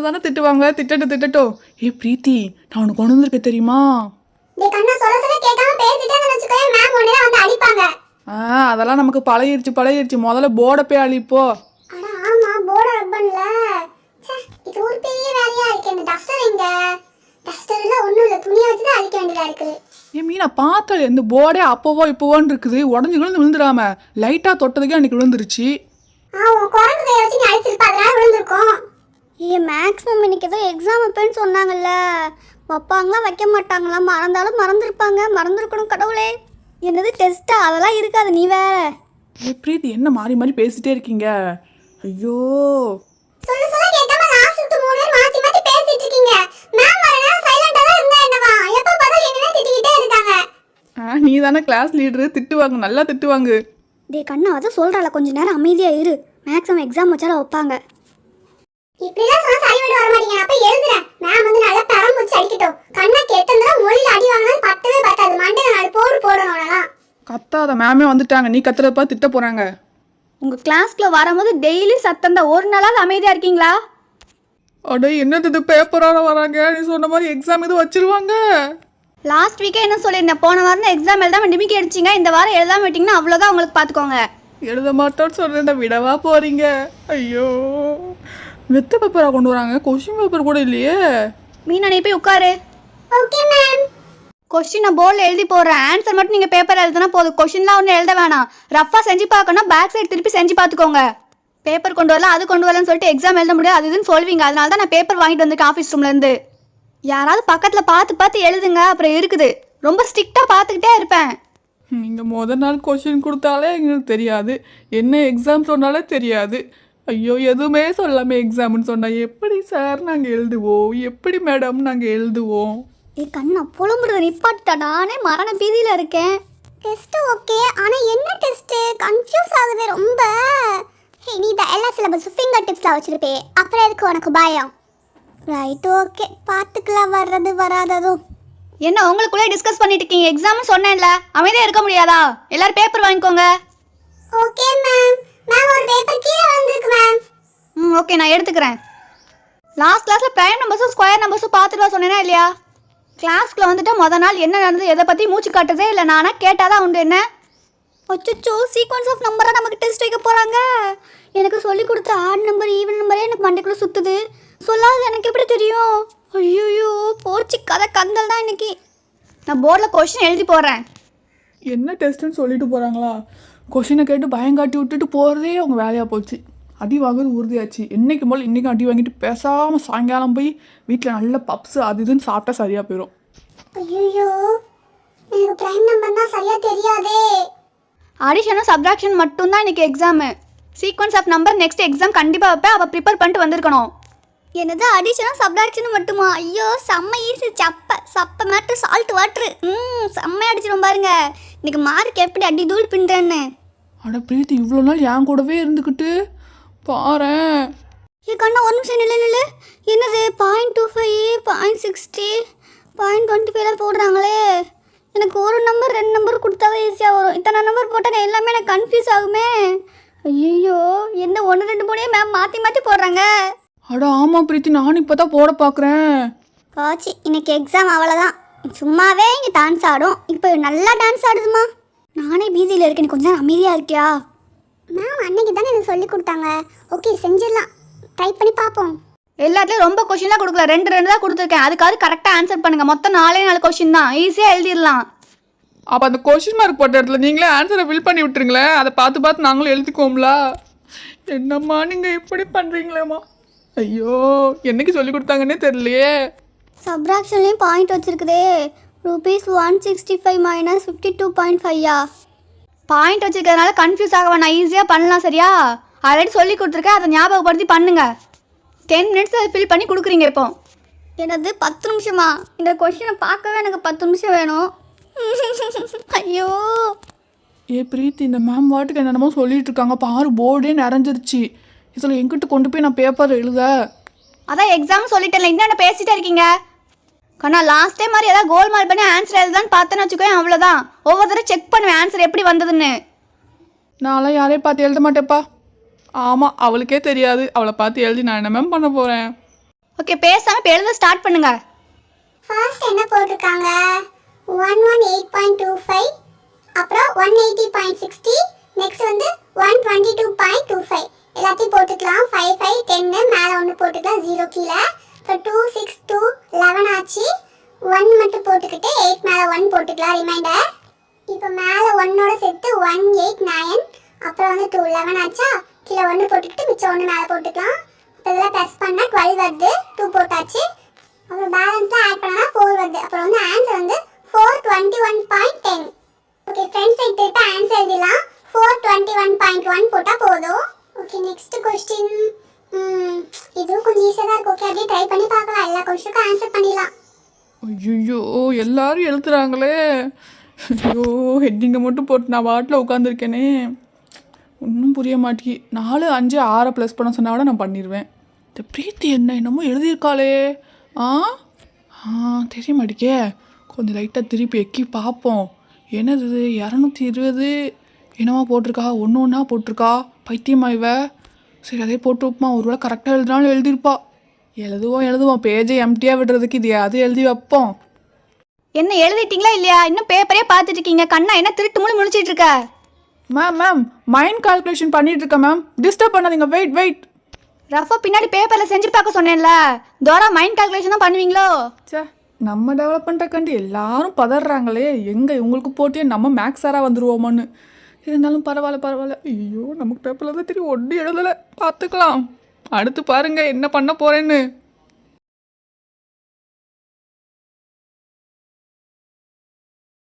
தானே திட்டுவாங்க, திட்டட்டும். ஏ பிரீத்தி, நான் உனக்கு கொண்டு வந்திருக்க தெரியுமா? அதெல்லாம் நமக்கு பழகிருச்சு. முதல்ல போர்டை போய் அழிப்போ. மீனா பார்த்தா இந்த போர்டே அப்பவோ இப்போவோன்னு இருக்குது. உடஞ்சு விழுந்துடாம லைட்டா தொட்டதுக்கே அன்னைக்கு விழுந்துருச்சு. மேக்ஸிமம் இன்னைக்கு ஏதோ எக்ஸாம் வைப்பேன்னு சொன்னாங்கல்ல, வைப்பாங்களா வைக்க மாட்டாங்களா? மறந்தாலும் மறந்துருக்கணும். கடவுளே, என்னது டெஸ்ட்டா? அதெல்லாம் இருக்காது, நீ வேற. பிரீத்தி, என்ன மாறி மாறி பேசிட்டே இருக்கீங்க? ஐயோ, நீ தானே கிளாஸ் லீடரு, திட்டுவாங்க, நல்லா திட்டுவாங்க. டே கண்ணா, அதை சொல்கிறாள், கொஞ்ச நேரம் அமைதியா இரு. மேக்ஸிமம் எக்ஸாம் வச்சாலும் வைப்பாங்க. இப்படிலாம் சொன்னா சரி வர மாட்டீங்க. அப்ப எழுதுறேன். மேம் வந்து நல்லா பரம்புச்சு அடிக்கட்டும். கண்ணா கேட்டந்தா மொழில அடி வாங்குறது பத்தவே பத்தாது. மண்டைல நாலு போடணும்னா. கத்தாத, மேமே வந்துட்டாங்க. நீ கத்துறப்ப திட்ட போறாங்க. உங்க கிளாஸ்க்குள்ள வரும்போது டெய்லி சத்தம் தான். ஒரு நாளாவது அமைதியா இருக்கீங்களா? அடே, என்னது பேப்பரோட வராங்க? நீ சொன்ன மாதிரி எக்ஸாம் எதுவும் வச்சிருவாங்க. லாஸ்ட் வீக்கே என்ன சொல்லியிருந்தேன், போன வாரம் எக்ஸாம் எழுதாம டிமிக்கி அடிச்சிங்க. இந்த வாரம் எழுதாம விட்டீங்கன்னா அவ்வளோதான், உங்களுக்கு பார்த்துக்கோங்க. எழுத மாட்டோன்னு சொல்றேன், விடவா போறீங்க? ஐயோ, வெத்த பேப்பரா கொண்டு வராங்க, கொஸ்டின் பேப்பர் கூட இல்லையே. மீனா, நீ போய் உட்காரு. Okay ma'am. கொஸ்டினை போர்டில் எழுதி போடுறேன், ஆன்சர் மட்டும் நீங்கள் பேப்பர் எழுதுனா போதும். கொஸ்டின்லாம் ஒன்றும் எழுத வேணாம். ரஃபாக செஞ்சு பார்க்கணும், பேக் சைடு திருப்பி செஞ்சு பார்த்துக்கோங்க. பேப்பர் கொண்டு வரலாம், அது கொண்டு வரலான்னு சொல்லிட்டு எக்ஸாம் எழுத முடியாது, அது இதுன்னு சொல்வீங்க. அதனால தான் நான் பேப்பர் வாங்கிட்டு வந்திருக்கேன் ஆஃபீஸ் ரூம்லேருந்து. யாராவது பக்கத்தில் பார்த்து எழுதுங்க, அப்புறம் இருக்குது. ரொம்ப ஸ்ட்ரிக்டாக பார்த்துக்கிட்டே இருப்பேன். நீங்கள் முதல் நாள் கொஸ்டின் கொடுத்தாலே எங்களுக்கு தெரியாது, என்ன எக்ஸாம் சொன்னாலே தெரியாது. ஐயோ, எதுவுமே சொல்லாமல் எக்ஸாம்னு சொன்னால் எப்படி சார் நாங்கள் எழுதுவோம்? எப்படி மேடம் நாங்கள் எழுதுவோம்? ஏ கண்ணா, புலம்புறது நிப்பாட்டா. நானே மரண பீதியில் இருக்கேன். டெஸ்ட்டு ஓகே, ஆனால் என்ன டெஸ்ட்டு? கன்ஃபியூஸ் ஆகுது ரொம்ப. ஹே, நீ தான் எல்லா சிலபஸும் ஃபிங்கர் டிப்ஸில் வச்சுருப்பே, அப்புறம் எதுக்கு உனக்கு பயம்? ரைட், ஓகே, பார்த்துக்கலாம், வர்றது வராததும். என்ன உங்களுக்குள்ளே டிஸ்கஸ் பண்ணிட்டு இருக்கீங்க? எக்ஸாம்னு சொன்னேன்ல, அமைதியாக இருக்க முடியாதா? எல்லாரும் பேப்பர் வாங்கிக்கோங்க. Okay ma'am. மேம், ஒரு பேப்பர் கீழே வந்திருக்கு மேம். ஓகே, நான் எடுத்துக்கிறேன். லாஸ்ட் கிளாஸில் ப்ரைம் நம்பர்ஸும் ஸ்கொயர் நம்பர்ஸும் பார்த்துட்டு சொன்னேன்னா இல்லையா? கிளாஸ்க்குள்ள வந்துட்டு மொதல் நாள் என்ன நடந்தது எதை பற்றி மூச்சு காட்டுறதே இல்லை. நானா கேட்டாதான் உண்டு. என்ன அச்சோ, சீக்வன்ஸ் ஆஃப் நம்பராக நமக்கு டெஸ்ட் வைக்க போகிறாங்க. எனக்கு சொல்லி கொடுத்த ஆட் நம்பர் ஈவன் நம்பரே எனக்கு மண்டைக்குள்ளே சுற்றுது. சொல்லாது எனக்கு எப்படி தெரியும்? ஐயோ, போச்சு கதை கந்தல் தான் இன்னைக்கு. நான் போர்டில் கொஸ்டின் எழுதி போடுறேன். என்ன டெஸ்ட்டுன்னு சொல்லிட்டு போகிறாங்களா? கொஷினை கேட்டு பயங்காட்டி விட்டுட்டு போகிறதே அவங்க வேலையாக போச்சு. அடி வாங்குறது உறுதியாச்சு. என்றைக்கு போல் இன்றைக்கும் அடி வாங்கிட்டு பேசாமல் சாயங்காலம் போய் வீட்டில் நல்ல பப்ஸு அது இதுன்னு சாப்பிட்டா சரியாக போயிடும். ஐயோ, எனக்கு ப்ரைம் நம்பர் தான் சரியாக தெரியாதே. அடிஷனும் சப்ராக்ஷன் மட்டும்தான் இன்றைக்கி exam. Sequence of number next exam கண்டிப்பாக வைப்பேன். அவள் ப்ரிப்பேர் பண்ணிட்டு வந்திருக்கணும். என்னது அடிஷனும் சப்ராக்ஷனும் மட்டுமா? ஐயோ, செம்ம ஈஸி. சப்ப மேட்ரு சால்ட் வாட்ரு. செம்மையாக அடிச்சிடும் பாருங்க. இன்னைக்கு மார்க் எப்படி அடி தூள் பின்றேன்னு. அட பிரீத்தி, இவ்வளோ நாள் என் கூடவே இருந்துக்கிட்டு பாரேன். ஏ கண்ணா, ஒரு நிமிஷம் நில்லு. என்னது 0.25, 0.60, 0.25 போடுறாங்களே. எனக்கு ஒரு நம்பர் 2 நம்பர் கொடுத்தாவே ஈஸியாக வரும். இத்தனை நம்பர் போட்டால் எல்லாமே எனக்கு கன்ஃபியூஸ் ஆகுமே. ஐயோ, என்ன 1, 2, 3 மேம் மாற்றி போடுறாங்க. அட ஆமாம் பிரீத்தி, நானும் இப்போ தான் போட பார்க்குறேன். காட்சி, இன்னைக்கு எக்ஸாம் அவ்வளோதான். சும்மாவே இங்கே டான்ஸ் ஆடும், இப்போ நல்லா டான்ஸ் ஆடுதுமா. நானே பீதியில் இருக்கேன், நீ கொஞ்சம் அமைதியாக இருக்கியா? மேம், அன்னைக்கு தானே எனக்கு சொல்லி கொடுத்தாங்க. ஓகே, செஞ்சிடலாம், ட்ரை பண்ணி பார்ப்போம். எல்லாத்துலேயும் ரொம்ப கொஷின்லாம் கொடுக்கல, 2 தான் கொடுத்துருக்கேன். அதுக்காவது கரெக்டாக ஆன்சர் பண்ணுங்கள். மொத்தம் 4 கொஷின் தான், ஈஸியாக எழுதிடலாம். அப்போ அந்த கொஷின் மார்க் போட்ட இடத்துல நீங்களே ஆன்சரை ஃபில் பண்ணி விட்டுருங்களேன். அதை பார்த்து நாங்களும் எழுதிக்குவோம்ல. என்னம்மா நீங்கள் இப்படி பண்ணுறீங்களேம்மா? ஐயோ, என்னைக்கு சொல்லி கொடுத்தாங்கன்னே தெரியலையே. சப்ராக்ஷன்லேயும் பாயிண்ட் வச்சுருக்குதே. ₹165 - 52.5. பாயிண்ட் வச்சுருக்கிறதுனால கன்ஃபியூஸ் ஆக வேணாம், ஈஸியாக பண்ணலாம். சரியா? ஆல்ரெடி சொல்லி கொடுத்துருக்கேன், அதை ஞாபகப்படுத்தி பண்ணுங்க. 10 மினிட்ஸ் அதை ஃபில் பண்ணி கொடுக்குறீங்க. இப்போ என்னது 10 நிமிஷமா? இந்த கொஷினை பார்க்கவே எனக்கு 10 நிமிஷம் வேணும். ஐயோ, ஏ பிரீத்தி, இந்த மேம் வாட்டுக்கு என்னென்னமோ சொல்லிட்டு இருக்காங்க பாரு. போர்டே நிறைஞ்சிருச்சு. இதில் எங்கிட்ட கொண்டு போய் நான் பேப்பர் எழுத? அதான் எக்ஸாம் சொல்லிட்டேன்ல, இன்னும் பேசிட்டே இருக்கீங்க. கண்ணா லாஸ்ட் டைம் மாதிரி ஏதாவது கோல் மார்க் பண்ணி ஆன்சர் எழுதான்னு பார்த்தேன்னு வச்சுக்கோ, அவ்வளோதான். ஒவ்வொரு தடவை செக் பண்ணுவேன் ஆன்சர் எப்படி வந்ததுன்னு. நான்லாம் யாரையும் பார்த்து எழுத மாட்டேப்பா. ஆமாம், அவளுக்கே தெரியாது. அவளை பார்த்து எழுதி நான் என்ன மேம் பண்ண போகிறேன்? ஓகே, பேசாமல் இப்போ எழுத ஸ்டார்ட் பண்ணுங்க. ஃபர்ஸ்ட் என்ன போட்டிருக்காங்க? 118.25, அப்புறம் 180.60, நெக்ஸ்ட் வந்து 122.25. எல்லாத்தையும் போட்டுக்கலாம். 5 5 10 மேலே ஒன்று போட்டுக்கலாம், 0 கீழே. இப்போ 2 6 2 11 ஆச்சு. 1 மட்டும் போட்டுக்கிட்டு 8 மேலே 1 போட்டுக்கலாம் ரிமைண்டர். இப்போ மேலே 1ஓட சேர்த்து 1 8 9, அப்புறம் வந்து 2 11 ஆச்சா. கீழே 1 போட்டுக்கிட்டு மிச்சம் 1 மேலே போட்டுக்கலாம். இப்போ இதெல்லாம் ப்ளஸ் பண்ணால் 12 வருது. 2 போட்டாச்சு. அப்புறம் பேலன்ஸாக ஆட் பண்ணனா 4 வருது. அப்புறம் வந்து ஆன்சர் வந்து 421.10. ஓகே ஃப்ரெண்ட்ஸ், திருப்பி ஆன்சர் எழுதிடலாம். 421.1 போட்டால் போதும். Okay next question. இதுவும் கொஞ்சம் ஈஸியாக தான் இருக்கும். ஓகே அப்படியே ட்ரை பண்ணி பார்க்கலாம். எல்லா கொஸ்டினுக்கும் ஆன்சர் பண்ணிடலாம். ஐயோ, எல்லாரும் எழுதுறாங்களே. ஐயோ, ஹெட்டிங்கை மட்டும் போட்டு நான் வாட்டில் உட்காந்துருக்கேனே. ஒன்றும் புரிய மாட்டேங்கி. 4 5 6 ப்ளஸ் பண்ண சொன்னா கூட நான் பண்ணிடுவேன். இந்த பிரீத்தி என்னமோ எழுதியிருக்காளே. ஆ தெரிய மாட்டேக்கே. கொஞ்சம் லைட்டாக திருப்பி எக்கி பார்ப்போம். என்னது 220 என்னவா போட்டிருக்கா? ஒன்று ஒன்றா போட்டிருக்கா. பைத்தியமா இவ. சரி அதே போட்டு வைப்போம். ஒரு வேளை கரெக்டாக எழுதினாலும் எழுதியிருப்பா. எழுதுவோம். பேஜை எம்டியாக விடுறதுக்கு இது அது எழுதி வைப்போம். என்ன எழுதிட்டீங்களா இல்லையா? இன்னும் பேப்பரே பார்த்துட்டு இருக்கீங்க. கண்ணா என்ன திருட்டு முழு முடிச்சிட்டு இருக்க? மேம் மைண்ட் கால்குலேஷன் பண்ணிட்டு இருக்கேன் மேம். டிஸ்டர்ப் பண்ணாதீங்க. வெயிட். ரஃபா பின்னாடி பேப்பரில் செஞ்சு பார்க்க சொன்னேன்ல. தோரா மைண்ட் கால்குலேஷன் தான் பண்ணுவீங்களோ? சே, நம்ம டெவலப்மெண்ட்டை எல்லாரும் பதறாங்களே. எங்கே இவங்களுக்கு போட்டியே நம்ம மேக்ஸ் சாராக வந்துடுவோமான்னு. இருந்தாலும் பரவாயில்ல. ஐயோ, நமக்கு பேப்பரில் தான் தெரியும். ஒன்று எழுதலை. பார்த்துக்கலாம். அடுத்து பாருங்க என்ன பண்ண போகிறேன்னு.